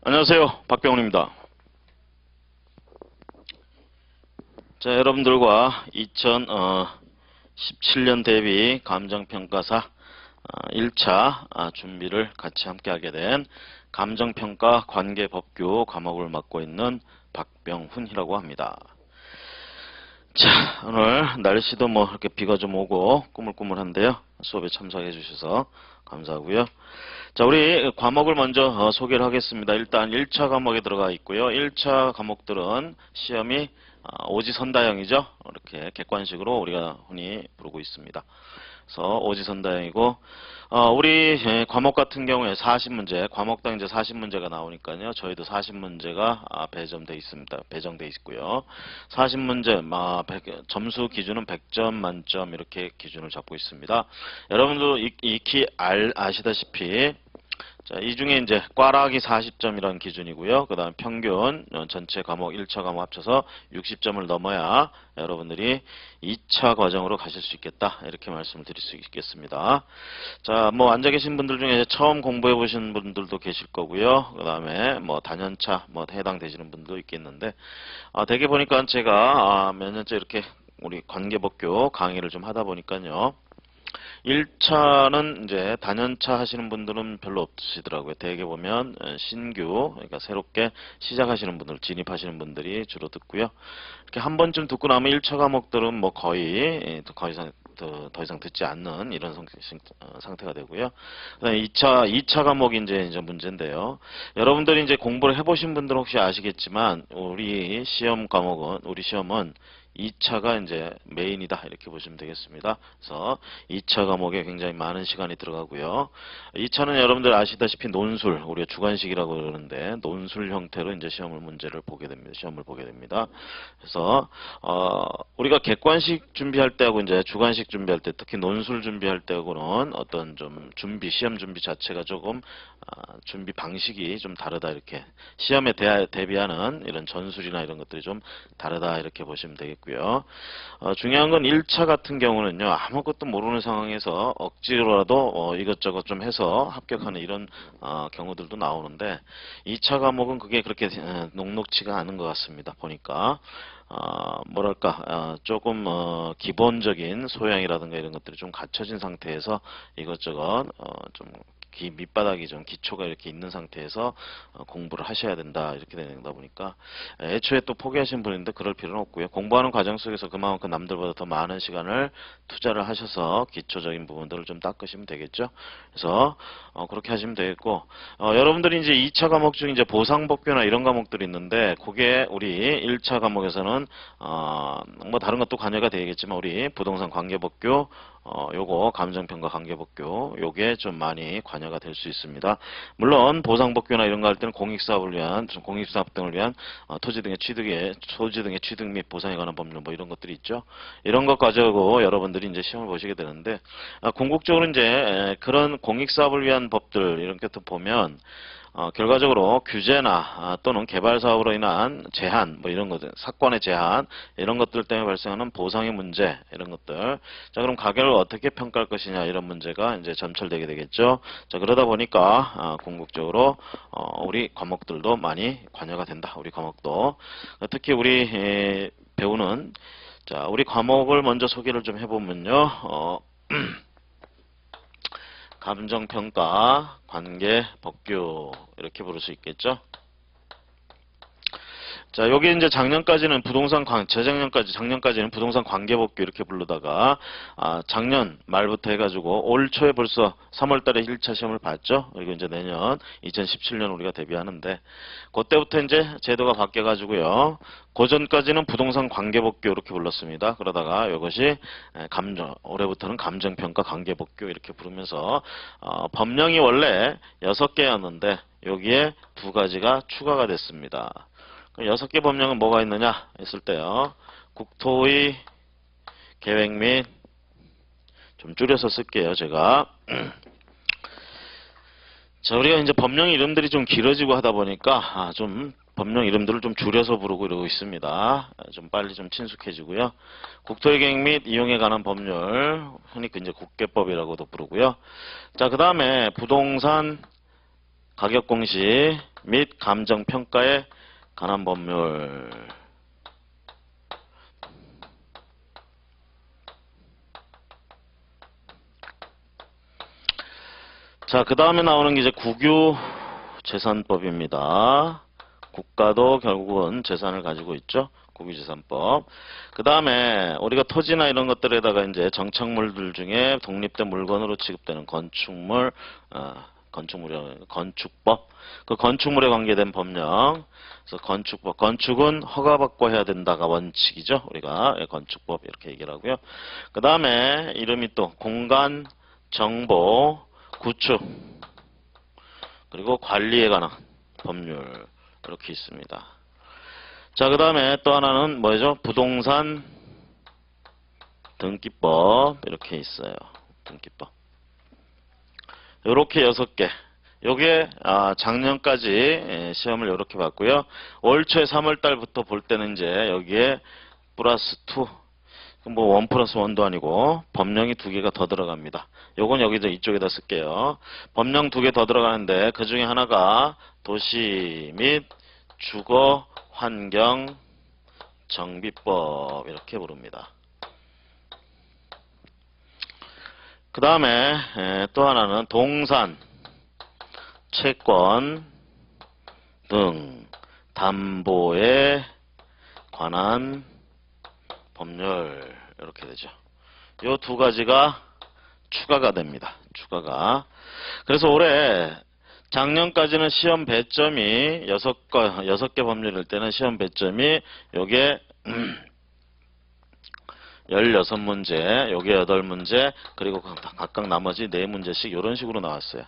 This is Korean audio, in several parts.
안녕하세요. 박병훈입니다. 자, 여러분들과 2017년 대비 감정평가사 1차 준비를 같이 함께하게 된 감정평가 관계법규 과목을 맡고 있는 박병훈이라고 합니다. 자, 오늘 날씨도 뭐 이렇게 비가 좀 오고 꾸물꾸물한데요. 수업에 참석해 주셔서 감사하고요. 자, 우리 과목을 먼저 소개를 하겠습니다. 일단 1차 과목에 들어가 있고요. 1차 과목들은 시험이 오지선다형이죠. 이렇게 객관식으로 우리가 흔히 부르고 있습니다. 그래서 오지선다형이고 우리 과목 같은 경우에 40문제, 과목당 이제 40문제가 나오니까요. 저희도 40문제가 배정돼 있습니다. 배정돼 있고요. 40문제 점수 기준은 100점 만점 이렇게 기준을 잡고 있습니다. 여러분도 익히 아시다시피 자, 이 중에 이제 꽈락이 40점이라는 기준이고요. 그 다음 평균 전체 과목 1차 과목 합쳐서 60점을 넘어야 여러분들이 2차 과정으로 가실 수 있겠다. 이렇게 말씀을 드릴 수 있겠습니다. 자, 뭐 앉아 계신 분들 중에 처음 공부해 보신 분들도 계실 거고요. 그 다음에 뭐 단연차 해당되시는 분도 있겠는데 대개 보니까 제가 몇 년째 이렇게 우리 관계법규 강의를 좀 하다 보니까요. 1차는 이제 단연차 하시는 분들은 별로 없으시더라고요. 대개 보면 신규, 그러니까 새롭게 시작하시는 분들, 진입하시는 분들이 주로 듣고요. 이렇게 한 번쯤 듣고 나면 1차 과목들은 뭐 거의 더 이상 듣지 않는 이런 상태가 되고요. 그다음에 2차 과목이 이제 문제인데요. 여러분들이 이제 공부를 해보신 분들은 혹시 아시겠지만 우리 시험은 2차가 이제 메인이다 이렇게 보시면 되겠습니다. 그래서 2차 과목에 굉장히 많은 시간이 들어가고요. 2차는 여러분들 아시다시피 논술, 우리가 주관식이라고 그러는데 논술 형태로 이제 시험을 보게 됩니다. 그래서 우리가 객관식 준비할 때하고 이제 주관식 준비할 때, 특히 논술 준비할 때하고는 어떤 좀 시험 준비 자체가 조금 준비 방식이 좀 다르다 이렇게 시험에 대비하는 이런 전술이나 이런 것들이 좀 다르다 이렇게 보시면 되겠고요. 중요한 건 1차 같은 경우는요. 아무것도 모르는 상황에서 억지로라도 이것저것 좀 해서 합격하는 이런 경우들도 나오는데 2차 과목은 그게 그렇게 녹록치가 않은 것 같습니다. 보니까 조금 기본적인 소양이라든가 이런 것들이 좀 갖춰진 상태에서 이것저것 좀 밑바닥이 좀 기초가 이렇게 있는 상태에서 공부를 하셔야 된다 이렇게 되다 보니까 애초에 또 포기하신 분인데 그럴 필요는 없고요. 공부하는 과정 속에서 그만큼 남들보다 더 많은 시간을 투자를 하셔서 기초적인 부분들을 좀 닦으시면 되겠죠. 그래서 그렇게 하시면 되겠고 여러분들이 이제 2차 과목 중 이제 보상법규나 이런 과목들이 있는데 그게 우리 1차 과목에서는 뭐 다른 것도 관여가 되겠지만 우리 부동산 관계법규 요거 감정평가 관계법규 요게 좀 많이 관여가 될 수 있습니다. 물론 보상법규나 이런 거 할 때는 공익사업 등을 위한 토지 등의 취득 및 보상에 관한 법률 뭐 이런 것들이 있죠. 이런 것 가지고 여러분들이 이제 시험을 보시게 되는데 궁극적으로 이제 그런 공익사업을 위한 법들 이런 것도 보면 결과적으로 규제나 또는 개발 사업으로 인한 제한, 뭐 이런 것들, 사건의 제한, 이런 것들 때문에 발생하는 보상의 문제, 이런 것들. 자, 그럼 가격을 어떻게 평가할 것이냐, 이런 문제가 이제 점철되게 되겠죠. 자, 그러다 보니까, 궁극적으로, 우리 과목들도 많이 관여가 된다. 우리 과목도. 특히 우리, 배우는, 자, 우리 과목을 먼저 소개를 좀 해보면요. 감정평가, 관계, 법규 이렇게 부를 수 있겠죠. 자, 여기 이제 작년까지는 작년까지는 부동산 관계법규 이렇게 부르다가 작년 말부터 해가지고 올 초에 벌써 3월달에 1차 시험을 봤죠. 그리고 이제 내년 2017년 우리가 대비하는데 그때부터 이제 제도가 바뀌어가지고요. 그 전까지는 부동산 관계법규 이렇게 불렀습니다. 그러다가 이것이 올해부터는 감정평가 관계법규 이렇게 부르면서 법령이 원래 6개였는데 여기에 2가지가 추가가 됐습니다. 6개 법령은 뭐가 있느냐 했을 때요. 국토의 계획 및 좀 줄여서 쓸게요. 제가 자, 우리가 이제 법령 이름들이 좀 길어지고 하다 보니까 좀 법령 이름들을 좀 줄여서 부르고 이러고 있습니다. 좀 빨리 좀 친숙해지고요. 국토의 계획 및 이용에 관한 법률, 흔히 이제 국계법이라고도 부르고요. 자, 그 다음에 부동산 가격 공시 및 감정 평가에 관한 법률. 자, 그 다음에 나오는 게 이제 국유 재산법입니다. 국가도 결국은 재산을 가지고 있죠. 국유재산법. 그 다음에 우리가 토지나 이런 것들에다가 이제 정착물들 중에 독립된 물건으로 취급되는 건축물, 건축법. 그 건축물에 관계된 법령. 그래서 건축법. 건축은 허가받고 해야 된다가 원칙이죠. 우리가 건축법 이렇게 얘기를 하고요. 그 다음에 이름이 또 공간, 정보, 구축, 그리고 관리에 관한 법률 이렇게 있습니다. 자, 그 다음에 또 하나는 뭐죠? 부동산 등기법 이렇게 있어요. 등기법. 요렇게 6개. 요게 작년까지 시험을 요렇게 봤고요. 올 초에 3월 달부터 볼 때는 이제 여기에 플러스 2, 뭐 1 플러스 1도 아니고 법령이 2개가 더 들어갑니다. 요건 여기서 이쪽에다 쓸게요. 법령 2개 더 들어가는데 그 중에 하나가 도시 및 주거 환경 정비법 이렇게 부릅니다. 그 다음에 또 하나는 동산, 채권 등 담보에 관한 법률 이렇게 되죠. 요 2가지가 추가가 됩니다. 추가가. 그래서 올해 작년까지는 시험 배점이 6개 법률일 때는 시험 배점이 요게 16문제, 요게 8문제, 그리고 각각 나머지 4문제씩 이런 식으로 나왔어요.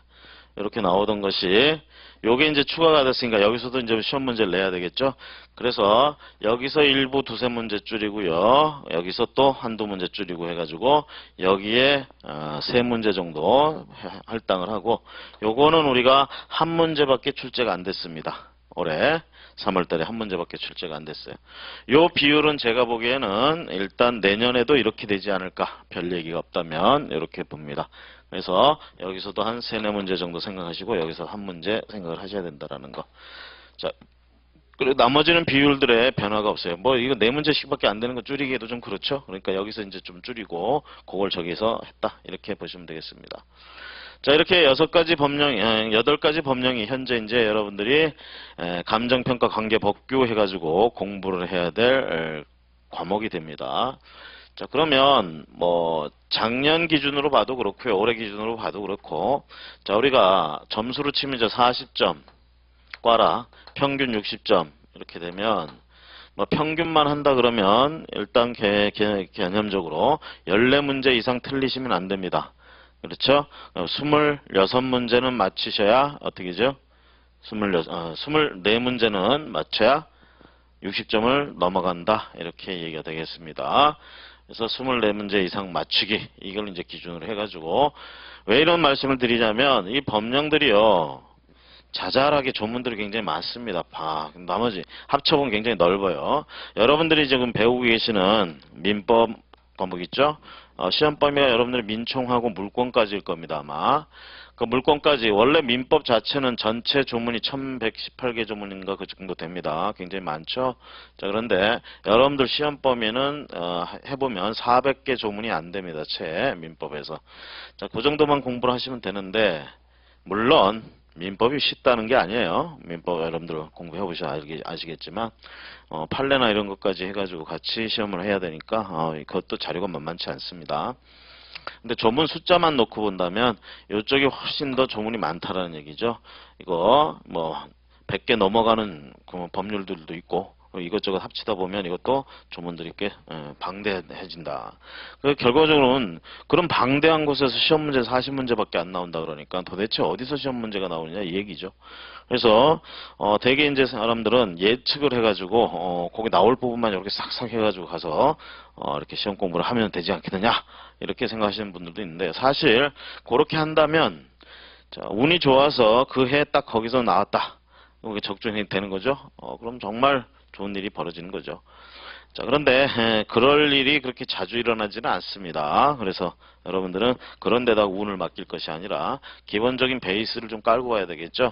이렇게 나오던 것이 요게 이제 추가가 됐으니까 여기서도 이제 시험 문제를 내야 되겠죠. 그래서 여기서 일부 2-3문제 줄이고요. 여기서 또 1-2문제 줄이고 해가지고 여기에 3문제 정도 할당을 하고 요거는 우리가 1문제밖에 출제가 안 됐습니다. 올해 3월달에 1문제밖에 출제가 안 됐어요. 요 비율은 제가 보기에는 일단 내년에도 이렇게 되지 않을까. 별 얘기가 없다면 이렇게 봅니다. 그래서 여기서도 한 3-4문제 정도 생각하시고 여기서 1문제 생각을 하셔야 된다라는 거. 자, 그리고 나머지는 비율들의 변화가 없어요. 뭐 이거 4문제씩밖에 안 되는 거 줄이기에도 좀 그렇죠. 그러니까 여기서 이제 좀 줄이고 그걸 저기서 했다. 이렇게 보시면 되겠습니다. 자, 이렇게 8가지 법령이 현재 이제 여러분들이 감정평가 관계 법규 해가지고 공부를 해야 될 과목이 됩니다. 자, 그러면 뭐 작년 기준으로 봐도 그렇고요. 올해 기준으로 봐도 그렇고, 자, 우리가 점수로 치면 이제 40점 과라 평균 60점 이렇게 되면 뭐 평균만 한다 그러면 일단 개념적으로 14문제 이상 틀리시면 안 됩니다. 그렇죠? 26문제는 맞히셔야 어떻게죠? 24문제는 맞춰야 60점을 넘어간다. 이렇게 얘기가 되겠습니다. 그래서 24문제 이상 맞추기 이걸 이제 기준으로 해가지고 왜 이런 말씀을 드리냐면 이 법령들이요 자잘하게 조문들이 굉장히 많습니다. 나머지 합쳐보면 굉장히 넓어요. 여러분들이 지금 배우고 계시는 민법 과목 있죠? 시험 범위가 여러분들이 민총하고 물권까지일 겁니다. 아마 그 물권까지 원래 민법 자체는 전체 조문이 1118개 조문인가 그 정도 됩니다. 굉장히 많죠. 자, 그런데 여러분들 시험 범위는 해보면 400개 조문이 안 됩니다. 채 민법에서. 자, 그 정도만 공부를 하시면 되는데 물론 민법이 쉽다는 게 아니에요. 민법 여러분들 공부해 보셔야 아시겠지만 판례나 이런 것까지 해가지고 같이 시험을 해야 되니까 그것도 자료가 만만치 않습니다. 근데 조문 숫자만 놓고 본다면 이쪽이 훨씬 더 조문이 많다라는 얘기죠. 이거 뭐 100개 넘어가는 그 법률들도 있고 이것저것 합치다 보면 이것도 조문들이 꽤 방대해진다. 결과적으로는 그런 방대한 곳에서 시험 문제 40문제밖에 안 나온다 그러니까 도대체 어디서 시험 문제가 나오느냐 이 얘기죠. 그래서 대개 이제 사람들은 예측을 해가지고 거기 나올 부분만 이렇게 싹싹 해가지고 가서 이렇게 시험 공부를 하면 되지 않겠느냐 이렇게 생각하시는 분들도 있는데 사실 그렇게 한다면 자, 운이 좋아서 그 해 딱 거기서 나왔다. 그게 적중이 되는 거죠. 그럼 정말 좋은 일이 벌어지는 거죠. 자, 그런데 그럴 일이 그렇게 자주 일어나지는 않습니다. 그래서 여러분들은 그런 데다가 운을 맡길 것이 아니라 기본적인 베이스를 좀 깔고 가야 되겠죠.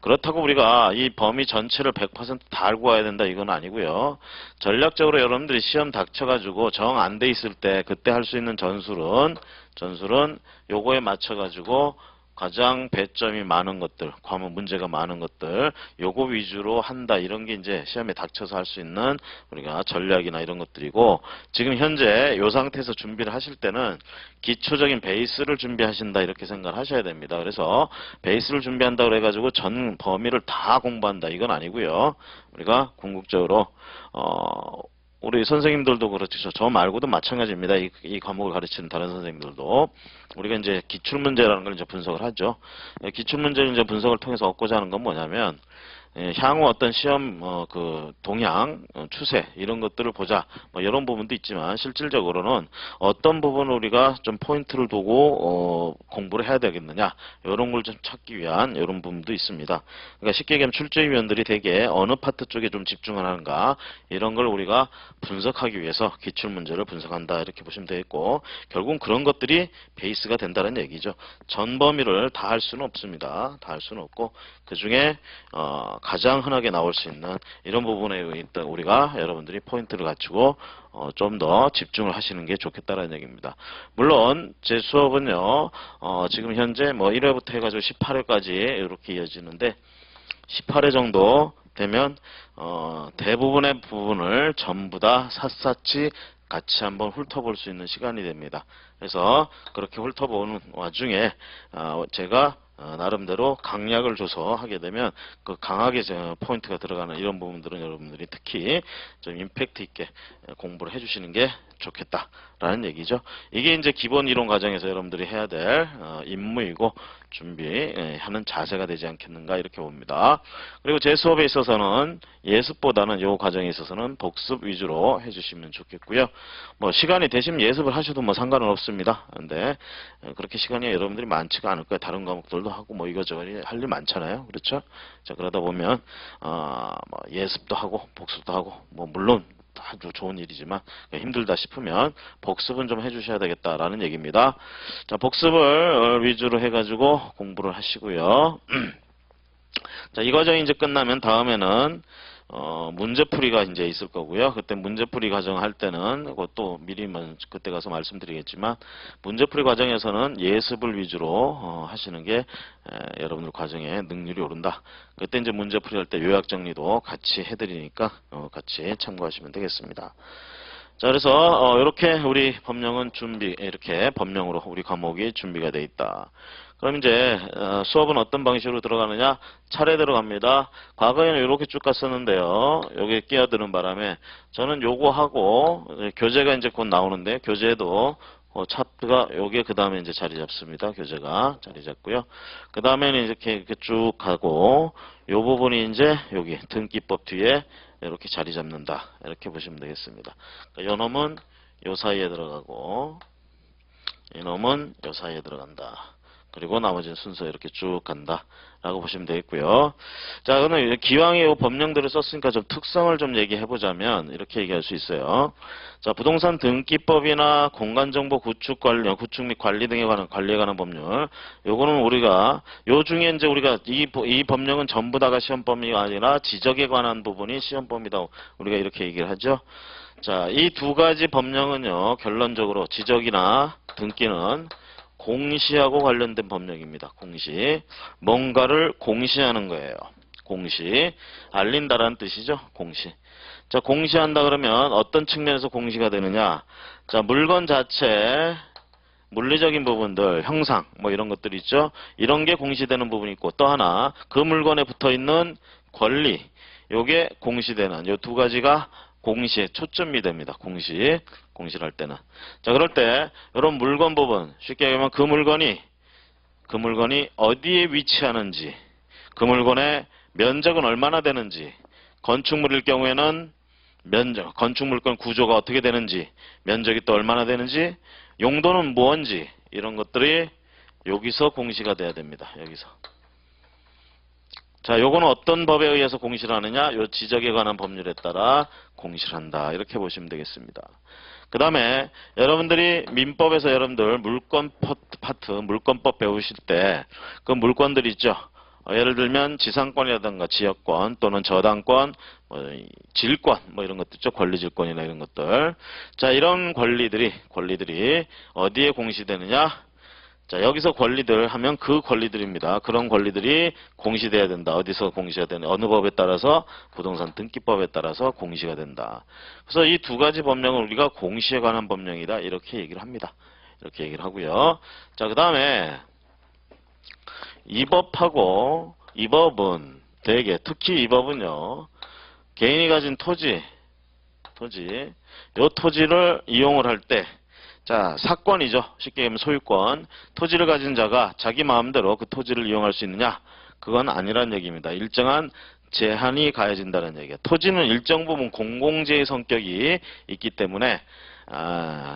그렇다고 우리가 이 범위 전체를 100%다 알고 가야 된다 이건 아니고요. 전략적으로 여러분들이 시험 닥쳐가지고 정 안 돼 있을 때 그때 할 수 있는 전술은 요거에 맞춰가지고 가장 배점이 많은 것들, 과목 문제가 많은 것들, 요거 위주로 한다. 이런 게 이제 시험에 닥쳐서 할 수 있는 우리가 전략이나 이런 것들이고, 지금 현재 요 상태에서 준비를 하실 때는 기초적인 베이스를 준비하신다. 이렇게 생각을 하셔야 됩니다. 그래서 베이스를 준비한다 그래가지고 전 범위를 다 공부한다. 이건 아니고요. 우리가 궁극적으로, 우리 선생님들도 그렇죠. 저 말고도 마찬가지입니다. 이 과목을 가르치는 다른 선생님들도. 우리가 이제 기출문제라는 걸 이제 분석을 하죠. 기출문제를 이제 분석을 통해서 얻고자 하는 건 뭐냐면, 향후 어떤 시험 그 동향, 추세 이런 것들을 보자. 뭐 이런 부분도 있지만 실질적으로는 어떤 부분을 우리가 좀 포인트를 두고 공부를 해야 되겠느냐 이런 걸 좀 찾기 위한 이런 부분도 있습니다. 그러니까 쉽게 얘기하면 출제위원들이 되게 어느 파트 쪽에 좀 집중을 하는가 이런 걸 우리가 분석하기 위해서 기출문제를 분석한다 이렇게 보시면 되겠고, 결국은 그런 것들이 베이스가 된다는 얘기죠. 전 범위를 다 할 수는 없습니다. 다 할 수는 없고 그 중에 가장 흔하게 나올 수 있는 이런 부분에 일단 우리가 여러분들이 포인트를 갖추고 좀 더 집중을 하시는 게 좋겠다라는 얘기입니다. 물론 제 수업은요 지금 현재 뭐 1회부터 해가지고 18회까지 이렇게 이어지는데 18회 정도 되면 대부분의 부분을 전부 다 샅샅이 같이 한번 훑어볼 수 있는 시간이 됩니다. 그래서 그렇게 훑어보는 와중에 제가 나름대로 강약을 줘서 하게 되면 그 강하게 포인트가 들어가는 이런 부분들은 여러분들이 특히 좀 임팩트 있게 공부를 해주시는 게 좋겠다라는 얘기죠. 이게 이제 기본 이론 과정에서 여러분들이 해야 될 임무이고 준비하는 자세가 되지 않겠는가 이렇게 봅니다. 그리고 제 수업에 있어서는 예습보다는 이 과정에 있어서는 복습 위주로 해주시면 좋겠고요. 뭐 시간이 되시면 예습을 하셔도 뭐 상관은 없습니다. 근데 그렇게 시간이 여러분들이 많지가 않을 거예요. 다른 과목들도 하고 뭐 이것저것 할 일 많잖아요. 그렇죠? 자, 그러다 보면 뭐 예습도 하고 복습도 하고 뭐 물론 아주 좋은 일이지만 힘들다 싶으면 복습은 좀 해주셔야 되겠다라는 얘기입니다. 자, 복습을 위주로 해가지고 공부를 하시고요. 자, 이 과정이 이제 끝나면 다음에는 문제풀이가 이제 있을 거고요. 그때 문제풀이 과정 할 때는 그것도 미리 그때 가서 말씀드리겠지만 문제풀이 과정에서는 예습을 위주로 하시는 게 여러분들 과정에 능률이 오른다. 그때 이제 문제풀이 할 때 요약 정리도 같이 해드리니까 같이 참고하시면 되겠습니다. 자, 그래서 이렇게 우리 법령은 이렇게 법령으로 우리 과목이 준비가 돼 있다. 그럼 이제 수업은 어떤 방식으로 들어가느냐? 차례 들어갑니다. 과거에는 이렇게 쭉 갔었는데요. 여기 끼어드는 바람에 저는 요거 하고 교재가 이제 곧 나오는데 교재도 차트가 요게 그 다음에 이제 자리 잡습니다. 교재가 자리 잡고요. 그 다음에는 이렇게 쭉 가고 요 부분이 이제 여기 등기법 뒤에 이렇게 자리 잡는다. 이렇게 보시면 되겠습니다. 그러니까 요 놈은 요 사이에 들어가고 이 놈은 요 사이에 들어간다. 그리고 나머지는 순서 이렇게 쭉 간다 라고 보시면 되겠고요. 자, 그러면 기왕에 이 법령들을 썼으니까 좀 특성을 좀 얘기해 보자면 이렇게 얘기할 수 있어요. 자, 부동산 등기법이나 공간정보 구축 및 관리 등에 관한 관리에 관한 법률, 요거는 우리가 요 중에 이제 우리가 이 법령은 전부 다가 시험 범위가 아니라 지적에 관한 부분이 시험 범위다, 우리가 이렇게 얘기를 하죠. 자, 이 두 가지 법령은요, 결론적으로 지적이나 등기는 공시하고 관련된 법령입니다. 공시. 뭔가를 공시하는 거예요. 공시. 알린다라는 뜻이죠. 공시. 자, 공시한다 그러면 어떤 측면에서 공시가 되느냐? 자, 물건 자체, 물리적인 부분들, 형상, 뭐 이런 것들 있죠. 이런 게 공시되는 부분이 있고, 또 하나, 그 물건에 붙어 있는 권리, 요게 공시되는, 요 두 가지가 공시에 초점이 됩니다. 공시를 할 때는. 자, 그럴 때 이런 물건 부분, 쉽게 얘기하면 그 물건이 어디에 위치하는지, 그 물건의 면적은 얼마나 되는지, 건축물일 경우에는 건축 물건 구조가 어떻게 되는지, 면적이 또 얼마나 되는지, 용도는 뭔지, 이런 것들이 여기서 공시가 돼야 됩니다. 여기서. 자, 요거는 어떤 법에 의해서 공시를 하느냐? 요 지적에 관한 법률에 따라 공시를 한다. 이렇게 보시면 되겠습니다. 그 다음에 여러분들이 민법에서 여러분들 물권 파트, 물권법 배우실 때 그 물권들 있죠. 예를 들면 지상권이라든가 지역권 또는 저당권, 질권 이런 것들 있죠. 권리질권이나 이런 것들. 자, 이런 권리들이 어디에 공시되느냐? 자, 여기서 권리들 하면 그 권리들입니다. 그런 권리들이 공시돼야 된다. 어디서 공시가 되는, 어느 법에 따라서 부동산 등기법에 따라서 공시가 된다. 그래서 이 두 가지 법령을 우리가 공시에 관한 법령이다. 이렇게 얘기를 합니다. 이렇게 얘기를 하고요. 자, 그 다음에 이 법하고 이 법은 대개 특히 이 법은요. 개인이 가진 토지 요 토지를 이용을 할 때 자, 사권이죠. 쉽게 얘기하면 소유권. 토지를 가진 자가 자기 마음대로 그 토지를 이용할 수 있느냐? 그건 아니란 얘기입니다. 일정한 제한이 가해진다는 얘기예요. 토지는 일정 부분 공공재의 성격이 있기 때문에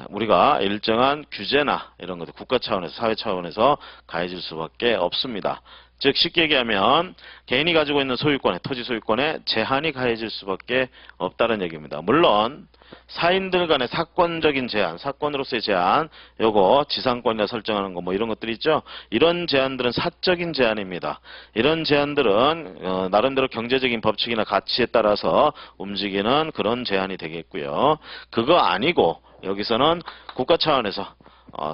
우리가 일정한 규제나 이런 것들 국가 차원에서 사회 차원에서 가해질 수밖에 없습니다. 즉 쉽게 얘기하면 개인이 가지고 있는 소유권에 토지 소유권에 제한이 가해질 수밖에 없다는 얘기입니다. 물론 사인들 간의 사건적인 제한, 사건으로서의 제한, 요거 지상권이라 설정하는 거 이런 것들 있죠. 이런 제한들은 사적인 제한입니다. 이런 제한들은 나름대로 경제적인 법칙이나 가치에 따라서 움직이는 그런 제한이 되겠고요. 그거 아니고 여기서는 국가 차원에서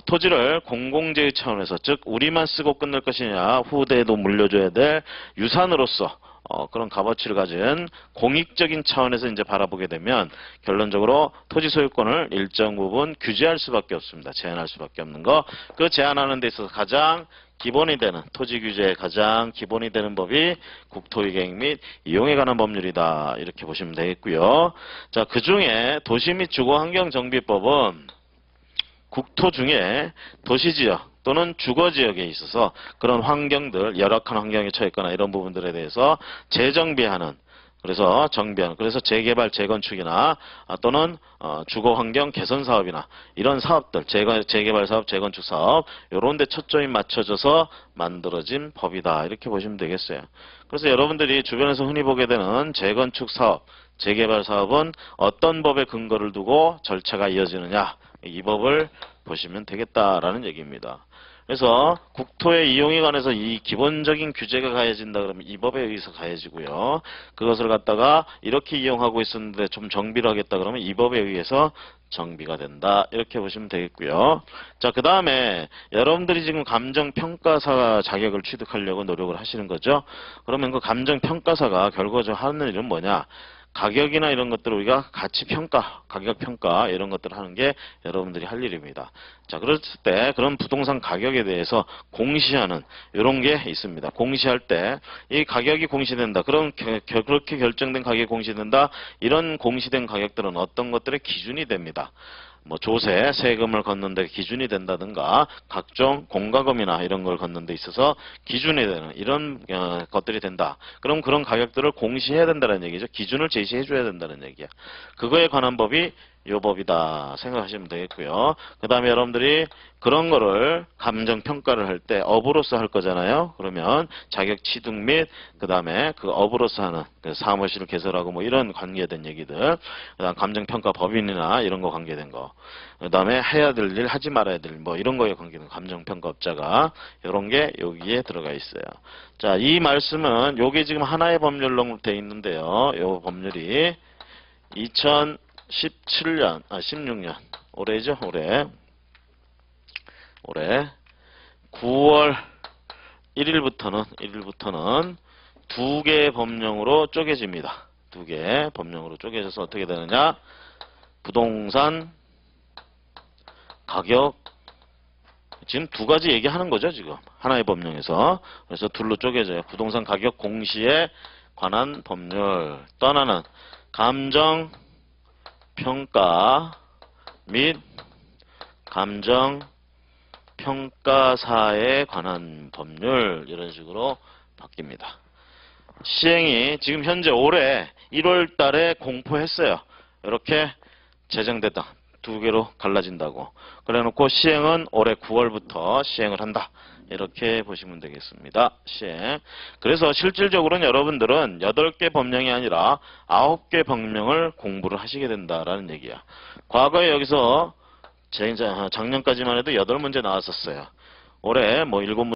토지를 공공재의 차원에서 즉 우리만 쓰고 끝낼 것이냐 후대에도 물려줘야 될 유산으로서 그런 값어치를 가진 공익적인 차원에서 이제 바라보게 되면 결론적으로 토지 소유권을 일정 부분 규제할 수밖에 없습니다. 제한할 수밖에 없는 거. 그 제한하는 데 있어서 가장 기본이 되는 토지 규제의 가장 기본이 되는 법이 국토이객 및 이용에 관한 법률이다. 이렇게 보시면 되겠고요. 자, 그 중에 도시 및 주거환경정비법은 국토 중에 도시지역 또는 주거지역에 있어서 그런 환경들, 열악한 환경에 처했거나 이런 부분들에 대해서 재정비하는, 그래서 정비하는, 그래서 재개발, 재건축이나 또는 주거환경 개선 사업이나 이런 사업들, 재개발 사업, 재건축 사업 이런 데 초점이 맞춰져서 만들어진 법이다. 이렇게 보시면 되겠어요. 그래서 여러분들이 주변에서 흔히 보게 되는 재건축 사업, 재개발 사업은 어떤 법에 근거를 두고 절차가 이어지느냐, 이 법을 보시면 되겠다라는 얘기입니다. 그래서 국토의 이용에 관해서 이 기본적인 규제가 가해진다 그러면 이 법에 의해서 가해지고요. 그것을 갖다가 이렇게 이용하고 있었는데 좀 정비를 하겠다 그러면 이 법에 의해서 정비가 된다. 이렇게 보시면 되겠고요. 자, 그 다음에 여러분들이 지금 감정평가사 자격을 취득하려고 노력을 하시는 거죠. 그러면 그 감정평가사가 결과적으로 하는 일은 뭐냐? 가격이나 이런 것들을 우리가 가치평가, 가격평가 이런 것들을 하는 게 여러분들이 할 일입니다. 자, 그랬을 때 그런 부동산 가격에 대해서 공시하는 이런 게 있습니다. 공시할 때 이 가격이 공시된다. 그럼 그렇게 결정된 가격이 공시된다. 이런 공시된 가격들은 어떤 것들의 기준이 됩니다. 조세, 세금을 걷는 데 기준이 된다든가 각종 공과금이나 이런 걸 걷는 데 있어서 기준이 되는 이런 것들이 된다. 그럼 그런 가격들을 공시해야 된다는 얘기죠. 기준을 제시해 줘야 된다는 얘기야. 그거에 관한 법이 요 법이다 생각하시면 되겠고요. 그 다음에 여러분들이 그런 거를 감정평가를 할 때 업으로서 할 거잖아요. 그러면 자격 취득 및 그 다음에 그 업으로서 하는 그 사무실을 개설하고 이런 관계된 얘기들, 그 다음 감정평가 법인이나 이런 거 관계된 거, 그 다음에 해야 될 일, 하지 말아야 될 일, 이런 거에 관계된 감정평가업자가 이런 게 여기에 들어가 있어요. 자, 이 말씀은 요게 지금 하나의 법률로 되어 있는데요. 요 법률이 16년 올해죠. 올해 9월 1일부터는 두 개의 법령으로 쪼개집니다. 두 개의 법령으로 쪼개져서 어떻게 되느냐? 부동산 가격, 지금 두 가지 얘기하는 거죠. 지금 하나의 법령에서. 그래서 둘로 쪼개져요. 부동산 가격 공시에 관한 법률. 또 하나는 감정평가 및 감정평가사에 관한 법률, 이런 식으로 바뀝니다. 시행이 지금 현재 올해 1월 달에 공포했어요. 이렇게 제정됐다. 두 개로 갈라진다고. 그래 놓고 시행은 올해 9월부터 시행을 한다. 이렇게 보시면 되겠습니다. 시행. 그래서 실질적으로는 여러분들은 8개 법령이 아니라 9개 법령을 공부를 하시게 된다라는 얘기야. 과거에 여기서 작년까지만 해도 8문제 나왔었어요. 올해 뭐 7문제